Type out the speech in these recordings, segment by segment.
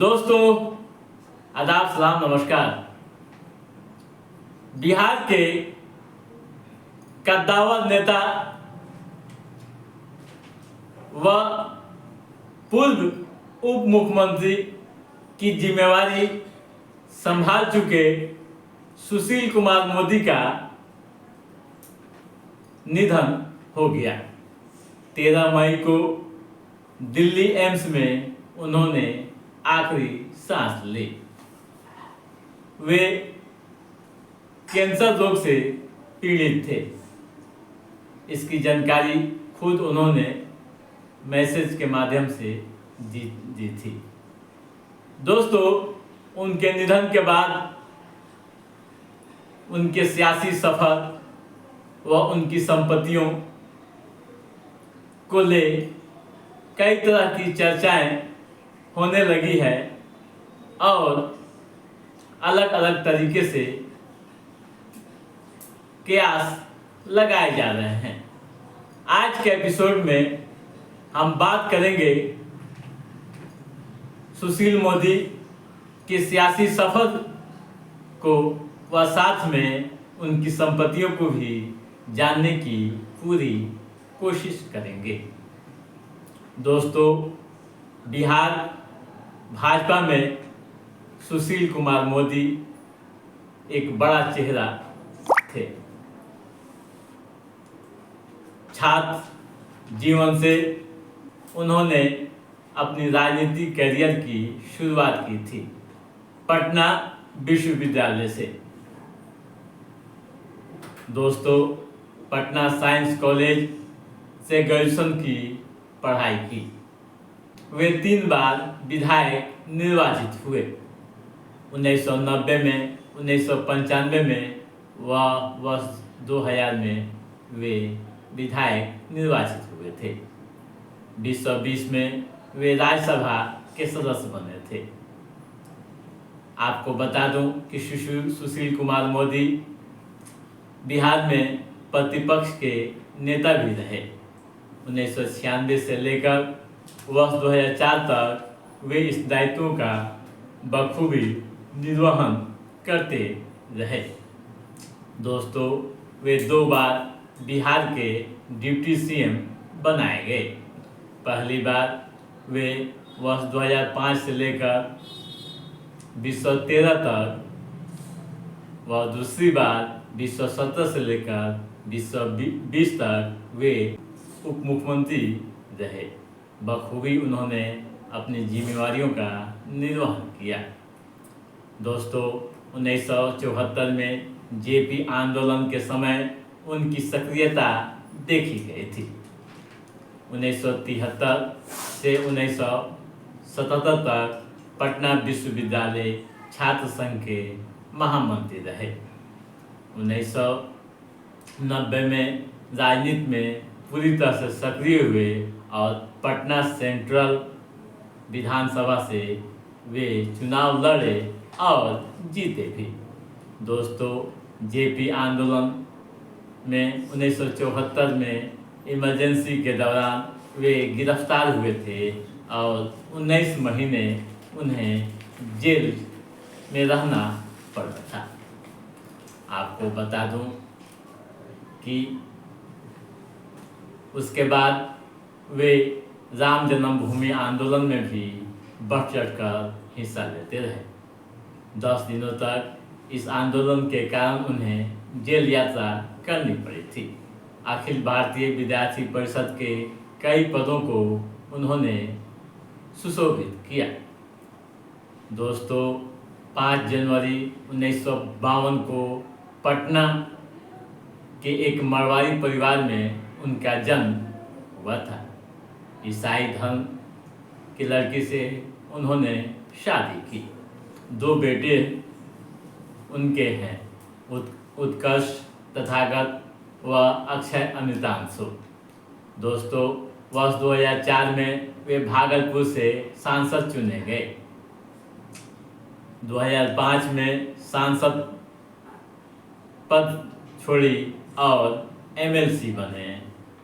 दोस्तों, आदाब, सलाम, नमस्कार। बिहार के कद्दावर नेता व पूर्व उप मुख्यमंत्री की जिम्मेवारी संभाल चुके सुशील कुमार मोदी का निधन हो गया। 13 मई को दिल्ली एम्स में उन्होंने आखिरी सांस ली। वे कैंसर रोग से पीड़ित थे। इसकी जानकारी खुद उन्होंने मैसेज के माध्यम से दी थी। दोस्तों, उनके निधन के बाद उनके सियासी सफर व उनकी संपत्तियों को ले कई तरह की चर्चाएं होने लगी है और अलग अलग तरीके से कयास लगाए जा रहे हैं। आज के एपिसोड में हम बात करेंगे सुशील मोदी के सियासी सफर को व साथ में उनकी संपत्तियों को भी जानने की पूरी कोशिश करेंगे। दोस्तों, बिहार भाजपा में सुशील कुमार मोदी एक बड़ा चेहरा थे। छात्र जीवन से उन्होंने अपनी राजनीतिक करियर की शुरुआत की थी पटना विश्वविद्यालय से। दोस्तों, पटना साइंस कॉलेज से ग्रेजुएशन की पढ़ाई की। वे 3 बार विधायक निर्वाचित हुए। 1990 में, 1995 में व वर्ष 2000 में वे विधायक निर्वाचित हुए थे। 2020 में वे राज्यसभा के सदस्य बने थे। आपको बता दूं कि सुशील कुमार मोदी बिहार में प्रतिपक्ष के नेता भी रहे। 1996 से लेकर वर्ष 2004 तक वे इस दायित्वों का बखूबी निर्वहन करते रहे। दोस्तों, वे 2 बार बिहार के डिप्टी सीएम बनाए गए। पहली बार वे वर्ष 2005 से लेकर 2013 तक व दूसरी बार 2017 से लेकर 2020 तक वे उप मुख्यमंत्री रहे। बखूबी उन्होंने अपनी जिम्मेवारियों का निर्वहन किया। दोस्तों, 1974 में जेपी आंदोलन के समय उनकी सक्रियता देखी गई थी। 1973 से 1977 तक पटना विश्वविद्यालय छात्र संघ के महामंत्री रहे। 1990 में राजनीति में पूरी तरह से सक्रिय हुए और पटना सेंट्रल विधानसभा से वे चुनाव लड़े और जीते भी। दोस्तों, जेपी आंदोलन में 1974 में इमरजेंसी के दौरान वे गिरफ्तार हुए थे और 19 महीने उन्हें जेल में रहना पड़ा था। आपको बता दूं कि उसके बाद वे राम जन्मभूमि आंदोलन में भी बढ़ चढ़ कर हिस्सा लेते रहे। 10 दिनों तक इस आंदोलन के कारण उन्हें जेल यात्रा करनी पड़ी थी। अखिल भारतीय विद्यार्थी परिषद के कई पदों को उन्होंने सुशोभित किया। दोस्तों, 5 जनवरी 1952 को पटना के एक मारवाड़ी परिवार में उनका जन्म हुआ था। ईसाई धर्म की लड़की से उन्होंने शादी की। 2 बेटे उनके हैं, उत्कर्ष तथागत व अक्षय अमृतांशु। दोस्तों, वर्ष 2004 में वे भागलपुर से सांसद चुने गए। 2005 में सांसद पद छोड़ी और एमएलसी बने।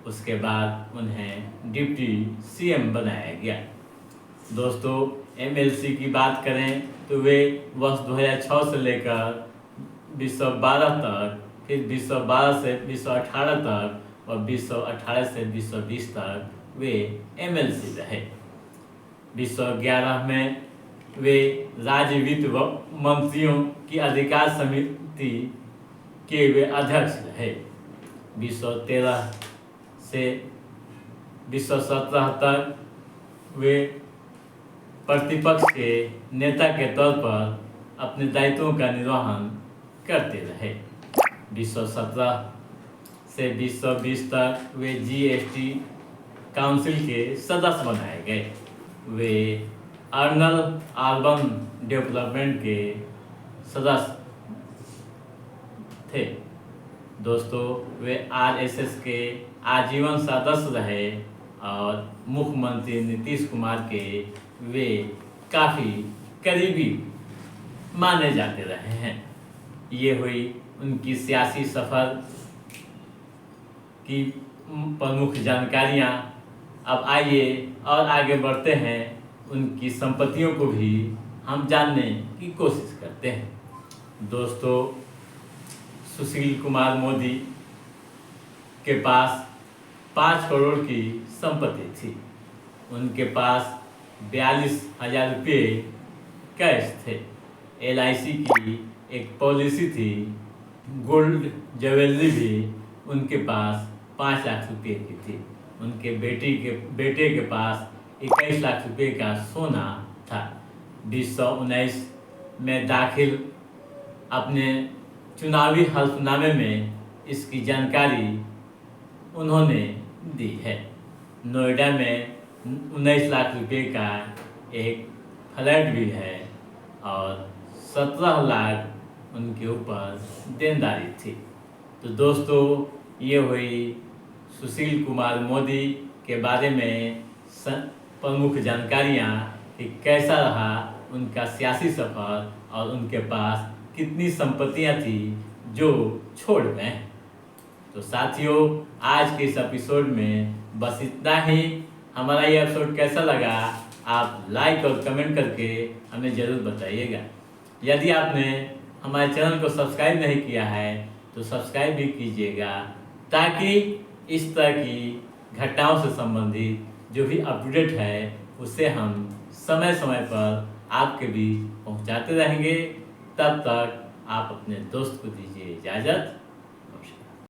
उसके बाद उन्हें डिप्टी सीएम बनाया गया। दोस्तों, एमएलसी की बात करें तो वे वर्ष 2006 से लेकर 2012 तक, फिर 2012 से 2018 तक और 2018 से 2020 तक वे एमएलसी रहे। 2011 में वे राज्य वित्त व मंत्रियों की अधिकार समिति के वे अध्यक्ष रहे। 2013 से 2017 तक वे प्रतिपक्ष के नेता के तौर पर अपने दायित्वों का निर्वहन करते रहे। 2017 से 2020 तक वे जीएसटी काउंसिल के सदस्य बनाए गए। वे अर्नल अर्बन डेवलपमेंट के सदस्य थे। दोस्तों, वे आरएसएस के आजीवन सदस्य रहे और मुख्यमंत्री नीतीश कुमार के वे काफ़ी करीबी माने जाते रहे हैं। ये हुई उनकी सियासी सफ़र की प्रमुख जानकारियाँ। अब आइए और आगे बढ़ते हैं, उनकी संपत्तियों को भी हम जानने की कोशिश करते हैं। दोस्तों, सुशील कुमार मोदी के पास 5 करोड़ की संपत्ति थी। उनके पास 42,000 रुपये कैश थे। LIC की एक पॉलिसी थी। गोल्ड ज्वेलरी भी उनके पास 5 लाख रुपये की थी। उनके बेटे के पास 21 लाख रुपये का सोना था। 2019 में दाखिल अपने चुनावी हल्फनामे में इसकी जानकारी उन्होंने दी है। नोएडा में 19 लाख रुपये का एक फ्लैट भी है और 17 लाख उनके ऊपर देनदारी थी। तो दोस्तों, ये हुई सुशील कुमार मोदी के बारे में प्रमुख जानकारियाँ कि कैसा रहा उनका सियासी सफ़र और उनके पास कितनी संपत्तियाँ थी जो छोड़ गए। तो साथियों, आज के इस एपिसोड में बस इतना ही। हमारा ये एपिसोड कैसा लगा आप लाइक और कमेंट करके हमें ज़रूर बताइएगा। यदि आपने हमारे चैनल को सब्सक्राइब नहीं किया है तो सब्सक्राइब भी कीजिएगा, ताकि इस तरह की घटनाओं से संबंधित जो भी अपडेट है उसे हम समय समय पर आपके बीच पहुंचाते रहेंगे। तब तक आप अपने दोस्त को दीजिए इजाज़त।